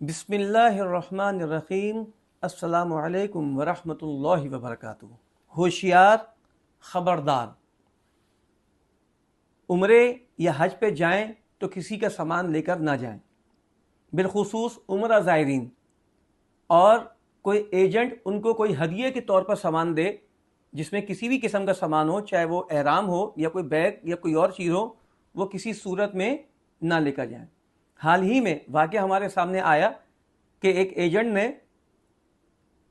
بسم اللہ الرحمن الرحیم۔ السلام علیکم ورحمۃ اللہ وبرکاتہ۔ ہوشیار، خبردار، عمرے یا حج پہ جائیں تو کسی کا سامان لے کر نہ جائیں، بالخصوص عمرہ زائرین۔ اور کوئی ایجنٹ ان کو کوئی ہدیے کے طور پر سامان دے جس میں کسی بھی قسم کا سامان ہو، چاہے وہ احرام ہو یا کوئی بیگ یا کوئی اور چیز ہو، وہ کسی صورت میں نہ لے کر جائیں۔ حال ہی میں واقعہ ہمارے سامنے آیا کہ ایک ایجنٹ نے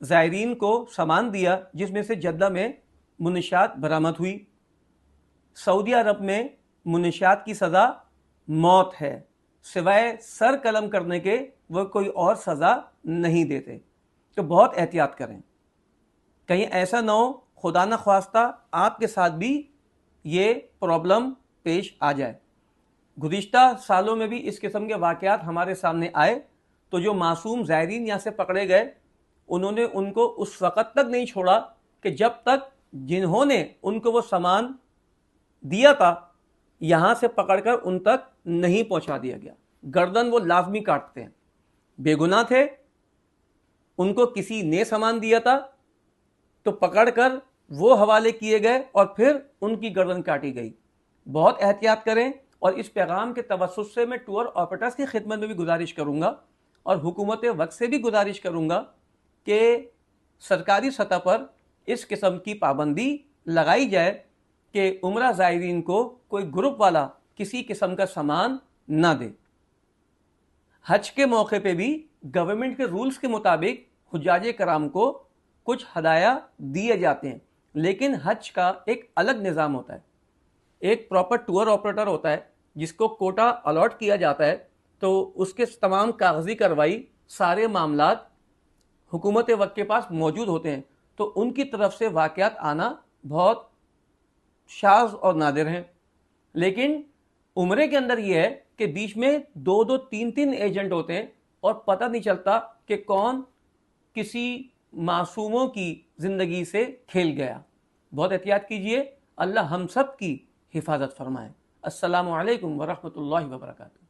زائرین کو سامان دیا جس میں سے جدہ میں منشیات برآمد ہوئی۔ سعودی عرب میں منشیات کی سزا موت ہے، سوائے سر قلم کرنے کے وہ کوئی اور سزا نہیں دیتے، تو بہت احتیاط کریں، کہیں ایسا نہ ہو خدا نہ خواستہ آپ کے ساتھ بھی یہ پرابلم پیش آ جائے۔ گزشتہ سالوں میں بھی اس قسم کے واقعات ہمارے سامنے آئے، تو جو معصوم زائرین یہاں سے پکڑے گئے انہوں نے ان کو اس وقت تک نہیں چھوڑا کہ جب تک جنہوں نے ان کو وہ سامان دیا تھا یہاں سے پکڑ کر ان تک نہیں پہنچا دیا گیا۔ گردن وہ لازمی کاٹتے ہیں، بے گناہ تھے، ان کو کسی نے سامان دیا تھا تو پکڑ کر وہ حوالے کیے گئے اور پھر ان کی گردن کاٹی گئی۔ بہت احتیاط کریں، اور اس پیغام کے توسط سے میں ٹور آپریٹرز کی خدمت میں بھی گزارش کروں گا اور حکومت وقت سے بھی گزارش کروں گا کہ سرکاری سطح پر اس قسم کی پابندی لگائی جائے کہ عمرہ زائرین کو کوئی گروپ والا کسی قسم کا سامان نہ دے۔ حج کے موقع پہ بھی گورنمنٹ کے رولز کے مطابق حجاج کرام کو کچھ ہدایہ دیے جاتے ہیں، لیکن حج کا ایک الگ نظام ہوتا ہے۔ ایک پراپر ٹور آپریٹر ہوتا ہے جس کو کوٹا الاٹ کیا جاتا ہے، تو اس کے تمام کاغذی کارروائی، سارے معاملات حکومت وقت کے پاس موجود ہوتے ہیں، تو ان کی طرف سے واقعات آنا بہت شاذ اور نادر ہیں۔ لیکن عمرے کے اندر یہ ہے کہ بیچ میں دو دو تین تین ایجنٹ ہوتے ہیں اور پتہ نہیں چلتا کہ کون کسی معصوموں کی زندگی سے کھیل گیا۔ بہت احتیاط کیجئے، اللہ ہم سب کی حفاظت فرمائے۔ السلام علیکم ورحمۃ اللہ وبرکاتہ۔